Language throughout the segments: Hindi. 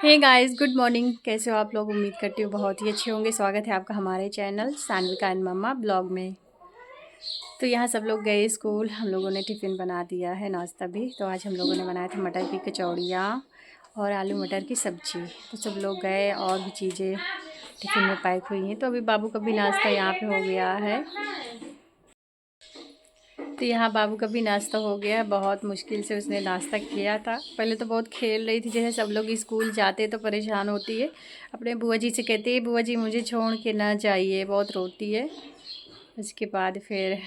Hey guys, good morning. कैसे हो आप लोग? उम्मीद करती हूँ बहुत ही अच्छे होंगे। स्वागत है आपका हमारे channel Sanvika and mama blog में। तो यहाँ सब लोग गए स्कूल, हम लोगों ने टिफ़िन बना दिया है, नाश्ता भी। तो आज हम लोगों ने बनाया था मटर की कचौड़ियाँ और आलू मटर की सब्ज़ी। तो सब लोग गए और भी चीज़ें टिफ़िन में पैक हुई हैं। तो अभी बाबू का भी नाश्ता यहाँ पे हो गया है। तो यहाँ बाबू का भी नाश्ता हो गया है। बहुत मुश्किल से उसने नाश्ता किया था। पहले तो बहुत खेल रही थी, जैसे सब लोग स्कूल जाते तो परेशान होती है। अपने बुआ जी से कहती है, बुआ जी मुझे छोड़ के ना जाइए, बहुत रोती है। उसके बाद फिर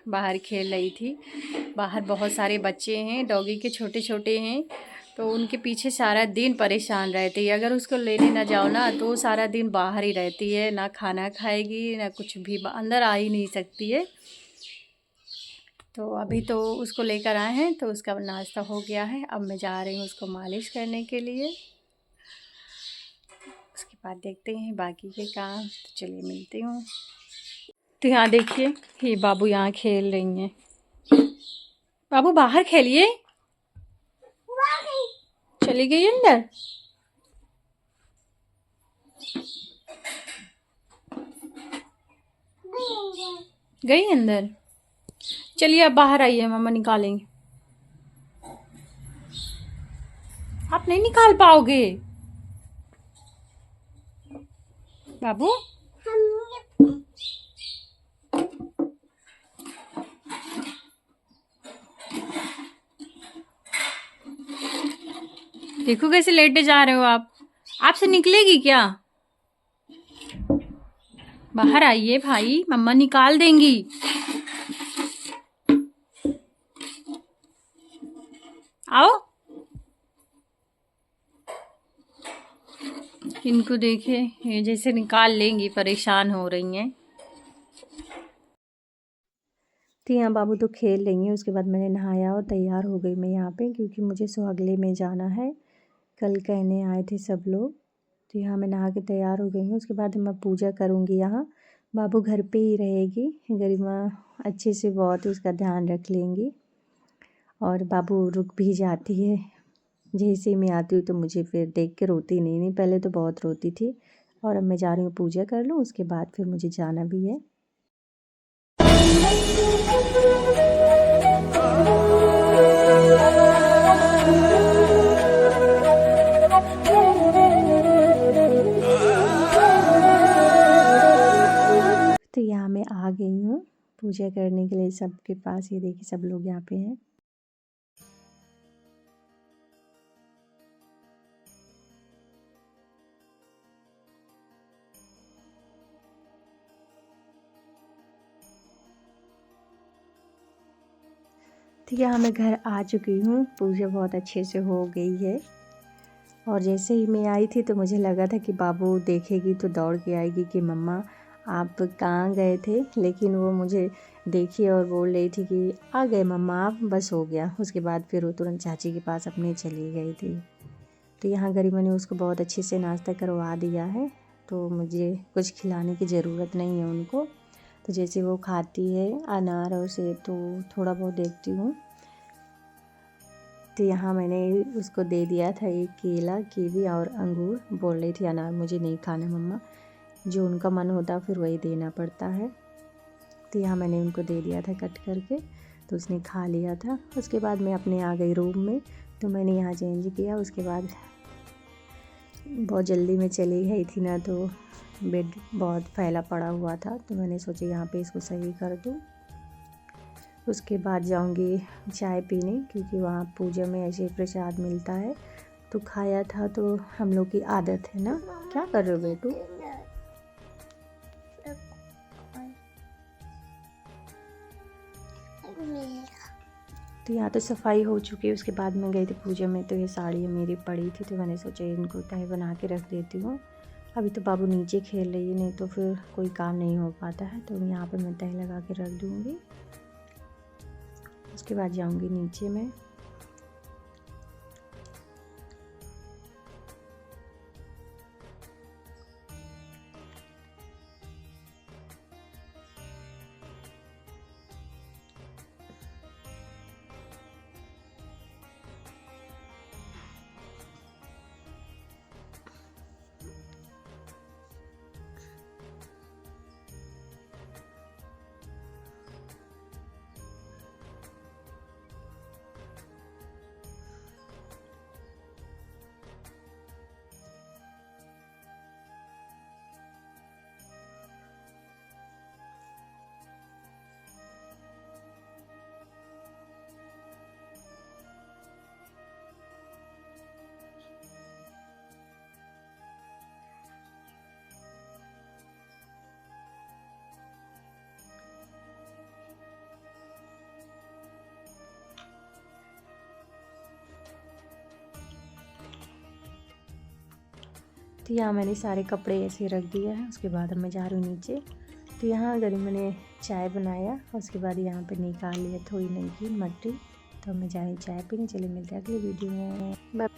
बाहर खेल रही थी। बाहर बहुत सारे बच्चे हैं, डॉगी के छोटे छोटे हैं, तो उनके पीछे सारा दिन परेशान रहती है। अगर उसको लेने ना जाओ ना तो सारा दिन बाहर ही रहती है, ना खाना खाएगी ना कुछ भी, अंदर आ ही नहीं सकती है। तो अभी तो उसको लेकर आए हैं, तो उसका नाश्ता हो गया है। अब मैं जा रही हूँ उसको मालिश करने के लिए। उसके बाद देखते हैं बाकी के काम। तो चलिए मिलती हूँ। तो यहाँ देखिए, ये बाबू यहाँ खेल रही हैं। बाबू बाहर खेलिए। चली गई अंदर। गई अंदर। चलिए अब बाहर आइए, मम्मा निकालेंगे। आप नहीं निकाल पाओगे बाबू। देखो कैसे लेटे जा रहे हो आप। आपसे निकलेगी क्या? बाहर आइए भाई, मम्मा निकाल देंगी। आओ। इनको देखिए, ये जैसे निकाल लेंगी, परेशान हो रही हैं। तो यहाँ बाबू तो खेल रही हैं। उसके बाद मैंने नहाया और तैयार हो गई मैं यहाँ पे, क्योंकि मुझे सुहागले में जाना है। कल कहने आए थे सब लोग। तो यहाँ मैं नहा के तैयार हो गई हूँ। उसके बाद मैं पूजा करूँगी यहाँ। बाबू घर पे ही रहेगी, गरिमा अच्छे से बहुत उसका ध्यान रख लेंगी। और बाबू रुक भी जाती है। जैसे ही मैं आती हूँ तो मुझे फिर देख के रोती नहीं, पहले तो बहुत रोती थी। और अब मैं जा रही हूँ पूजा कर लूँ, उसके बाद फिर मुझे जाना भी है। तो यहाँ मैं आ गई हूँ पूजा करने के लिए सबके पास। ये देखिए सब लोग यहाँ पे हैं। तो यहाँ मैं घर आ चुकी हूँ। पूजा बहुत अच्छे से हो गई है। और जैसे ही मैं आई थी तो मुझे लगा था कि बाबू देखेगी तो दौड़ के आएगी कि मम्मा आप कहाँ गए थे। लेकिन वो मुझे देखी और बोल रही थी कि आ गए मम्मा आप, बस हो गया। उसके बाद फिर वो तुरंत चाची के पास अपने चली गई थी। तो यहाँ गरिमा ने उसको बहुत अच्छे से नाश्ता करवा दिया है। तो मुझे कुछ खिलाने की ज़रूरत नहीं है उनको। तो जैसे वो खाती है अनार और सेब, तो थोड़ा बहुत देखती हूँ। तो यहाँ मैंने उसको दे दिया था एक केला, कीवी और अंगूर। बोल रही थी अनार मुझे नहीं खाना मम्मा, जो उनका मन होता फिर वही देना पड़ता है। तो यहाँ मैंने उनको दे दिया था कट करके, तो उसने खा लिया था। उसके बाद मैं अपने आ गई रूम में। तो मैंने यहाँ चेंज किया। उसके बाद बहुत जल्दी में चली गई थी ना, तो बेड बहुत फैला पड़ा हुआ था, तो मैंने सोचा यहाँ पे इसको सही कर दूँ। उसके बाद जाऊंगी चाय पीने, क्योंकि वहाँ पूजा में ऐसे प्रसाद मिलता है। तो खाया था, तो हम लोग की आदत है ना। क्या कर रहे हो बेटू? तो यहाँ तो सफाई हो चुकी है। उसके बाद मैं गई थी पूजा में, तो ये साड़ी मेरी पड़ी थी, तो मैंने सोचा इनको तह बना के रख देती हूँ। अभी तो बाबू नीचे खेल रही है, नहीं तो फिर कोई काम नहीं हो पाता है। तो यहाँ पे मैं तह लगा के रख दूँगी। उसके बाद जाऊंगी नीचे में। तो यहाँ मैंने सारे कपड़े ऐसे रख दिया है। उसके बाद अब मैं जा रही हूँ नीचे। तो यहाँ अगर मैंने चाय बनाया, उसके बाद यहाँ पे निकाल लिया थोड़ी नमकीन मट्टी। तो मैं जा रही चाय पीने। चलिए मिलते हैं अगली वीडियो में।